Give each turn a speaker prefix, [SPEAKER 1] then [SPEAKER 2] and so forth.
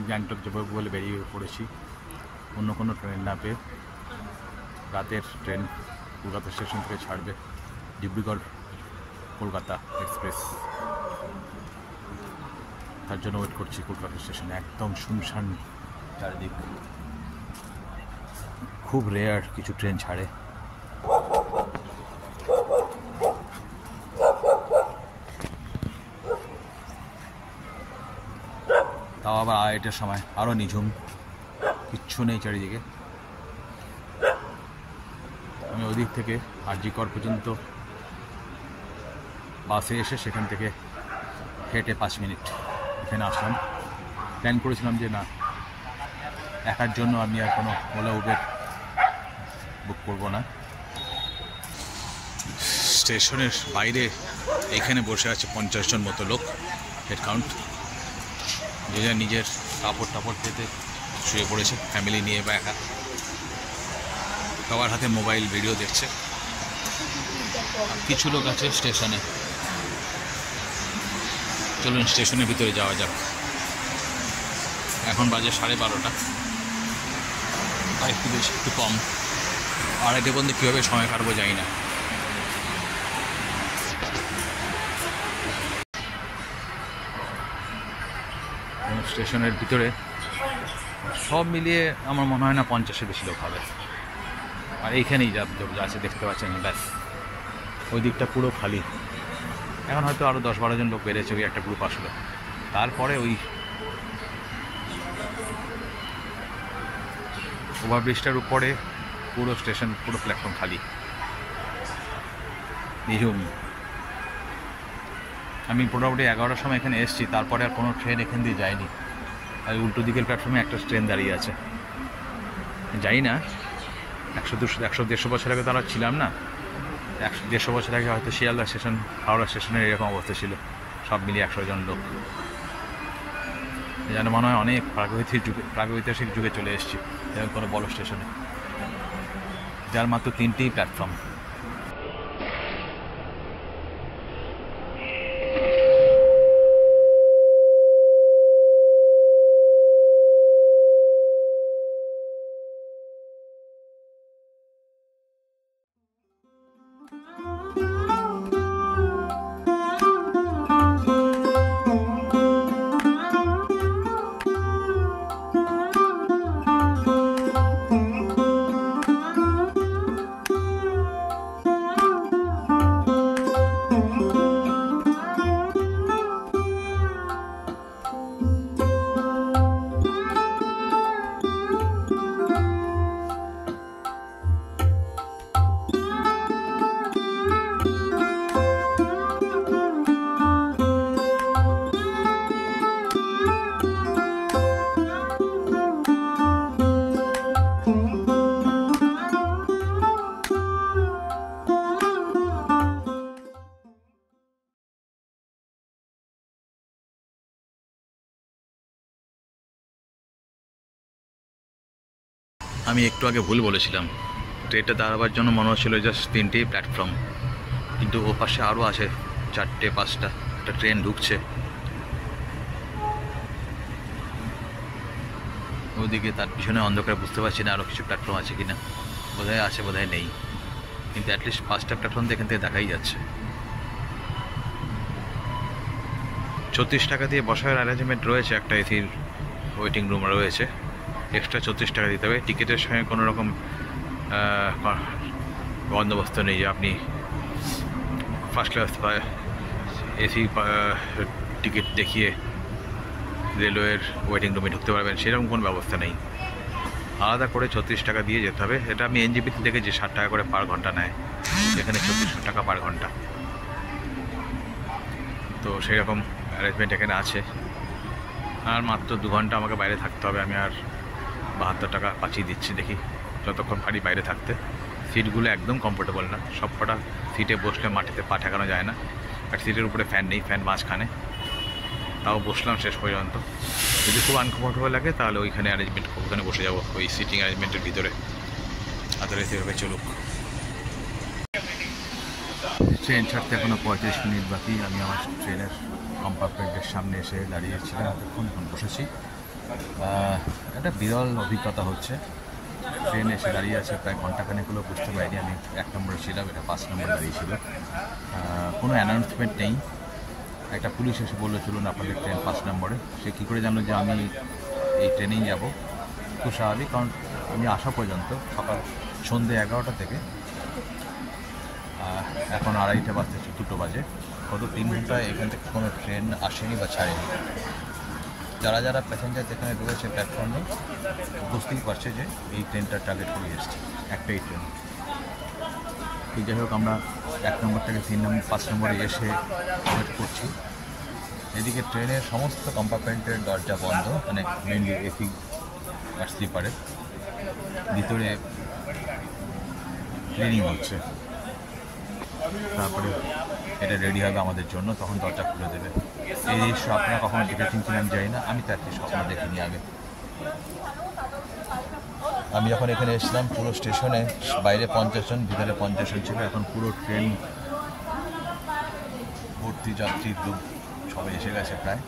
[SPEAKER 1] গ্যাংটক যাবো বলে বেরিয়ে পড়েছি। অন্য কোনো ট্রেন না পেয়ে রাতের ট্রেন কলকাতা স্টেশন থেকে ছাড়বে, ডিব্রুগড় কলকাতা এক্সপ্রেস। তার জন্য ওয়েট করছি কলকাতা স্টেশনে। একদম শুনশান চারিদিক, খুব রেয়ার কিছু ট্রেন ছাড়ে। তাও আবার 8টার সময়, আরও নিঝুম, কিচ্ছু নেই চারিদিকে। আমি ওদিক থেকে আরজিকর পর্যন্ত বাসে এসে সেখান থেকে হেঁটে 5 মিনিট এখানে আসলাম। প্ল্যান করেছিলাম যে না, একার জন্য আমি আর কোনো ওলা উবের বুক করব না। স্টেশনের বাইরে এখানে বসে আছে 50 জন মতো লোক, হেড কাউন্ট। যে যা নিজের কাপড় টাপড় পেতে শুয়ে পড়েছে, ফ্যামিলি নিয়ে বা একা। সবার হাতে মোবাইল, ভিডিও দেখছে। কিছু লোক আছে স্টেশনে। চলুন স্টেশনের ভিতরে যাওয়া যাক। এখন বাজে 12:30, আর একটু বেশি একটু কম। 2:30 পর্যন্ত কীভাবে সময় কাটবো জানি না। স্টেশনের ভিতরে সব মিলিয়ে আমার মনে হয় না 50-এর বেশি লোক হবে। আর এইখানেই যা আছে দেখতে পাচ্ছেন, ব্যাস ওই দিকটা পুরো খালি। এখন হয়তো আরও 10-12 জন লোক বেড়েছে, ওই একটা গ্রুপ আসলো। তারপরে ওই ওভারব্রিজটার উপরে পুরো স্টেশন, পুরো প্ল্যাটফর্ম খালি, নিঝুম। আমি মোটামুটি 11টার সময় এখানে এসেছি, তারপরে আর কোনো ট্রেন এখান দিয়ে যায়নি। আর উল্টো দিকের প্ল্যাটফর্মে একটা ট্রেন দাঁড়িয়ে আছে। যাই না, 100-150 বছর আগে তো আমরা ছিলাম না। 150 বছর আগে হয়তো শিয়ালদা স্টেশন, হাওড়া স্টেশনের এরকম অবস্থা ছিল, সব মিলিয়ে 100 জন লোক। যেন মনে হয় অনেক প্রাগৈতিহাসিক যুগে চলে এসেছি, যেমন কোনো বড় স্টেশনে, যার মাত্র 3টেই প্ল্যাটফর্ম। আমি একটু আগে ভুল বলেছিলাম, ট্রেনটা দাঁড়াবার জন্য মনে হচ্ছিল জাস্ট 3টেই প্ল্যাটফর্ম, কিন্তু ও পাশে আরও আছে 4-5টা। একটা ট্রেন ঢুকছে ওদিকে, তার পিছনে অন্ধকারে বুঝতে পারছি না আরও কিছু প্ল্যাটফর্ম আছে কিনা। বোধহয় আছে, বোধহয় নেই, কিন্তু অ্যাটলিস্ট 5টা প্ল্যাটফর্ম এখান থেকে দেখাই যাচ্ছে। 34 টাকা দিয়ে বসার অ্যারেঞ্জমেন্ট রয়েছে, একটা এসির ওয়েটিং রুম রয়েছে। এক্সট্রা 34 টাকা দিতে হবে। টিকিটের সঙ্গে কোনো রকম বন্দোবস্ত নেই যে আপনি ফার্স্ট ক্লাস বা এসি টিকিট দেখিয়ে রেলওয়ের ওয়েটিং রুমে ঢুকতে পারবেন, সেরকম কোনো ব্যবস্থা নেই। আলাদা করে 34 টাকা দিয়ে যেতে হবে। এটা আমি এনজিপিতে দেখেছি 60 টাকা করে পার ঘন্টা নেয়, এখানে 3400 টাকা পার ঘন্টা। তো সেই রকম অ্যারেঞ্জমেন্ট এখানে আছে। আর মাত্র 2 ঘন্টা আমাকে বাইরে থাকতে হবে। আমি আর 72 টাকা পাঠিয়ে দিচ্ছি, দেখি যতক্ষণ পারি বাইরে থাকতে। সিটগুলো একদম কমফোর্টেবল না, সব কটা সিটে বসলে মাটিতে পা ঠেকানো যায় না। আর সিটের উপরে ফ্যান নেই, ফ্যান মাঝখানে। তাও বসলাম শেষ পর্যন্ত। যদি খুব আনকমফোর্টেবল লাগে তাহলে ওইখানে অ্যারেঞ্জমেন্ট, ওখানে বসে যাবো ওই সিটিং অ্যারেঞ্জমেন্টের ভিতরে। আদারওয়াইজ এভাবে চলুক। ট্রেন ছাড়তে এখনও 35 মিনিট বাকি। আমি আমার ট্রেনের কম্পার্টমেন্টের সামনে এসে দাঁড়িয়েছিলাম, এখন বসেছি। একটা বিরল অভিজ্ঞতা হচ্ছে। ট্রেন এসে দাঁড়িয়ে আছে প্রায় ঘন্টাখানেক হলো, বুঝতে পারিনি আমি 1 নম্বরে ছিলাম, এটা 5 নম্বরে দাঁড়িয়েছিল। কোনো অ্যানাউন্সমেন্ট নেই। একটা পুলিশ এসে বললো চলুন আপনাদের ট্রেন 5 নম্বরে। সে কী করে জানলো যে আমি এই ট্রেনেই যাব? খুব স্বাভাবিক, কারণ আমি আসা পর্যন্ত সন্ধ্যে 11টা থেকে এখন 2:30 বাজতে 2টো বাজে, গত 3 ঘন্টায় এখান থেকে কোনো ট্রেন আসেনি বা ছাড়েনি। যারা যারা প্যাসেঞ্জার যেখানে রয়েছে প্ল্যাটফর্মে বুঝতেই পারছে যে এই ট্রেনটা টার্গেট করে এসছে, একটাই ট্রেন। ঠিক যাই হোক, আমরা 1 নম্বর থেকে 5 নম্বরে এসে ওয়েট করছি। এদিকে ট্রেনের সমস্ত কম্পার্টমেন্টের দরজা বন্ধ, মানে মেনলি এসি আর স্লিপারের। ভিতরে ক্লিনিং হচ্ছে, তারপরে এটা রেডি হবে আমাদের জন্য, তখন দরজা খুলে দেবে। এই দৃশ্য আপনারা কখনো দেখেছেন কিনা আমি জানি না, আমি তো একটি স্বপ্ন দেখিনি আগে। আমি যখন এখানে এসেছিলাম পুরো স্টেশনে বাইরে 50 জন, ভিতরে 50 জন ছিল। এখন পুরো ট্রেন ভর্তি যাত্রী লোক সবাই এসে গেছে প্রায়।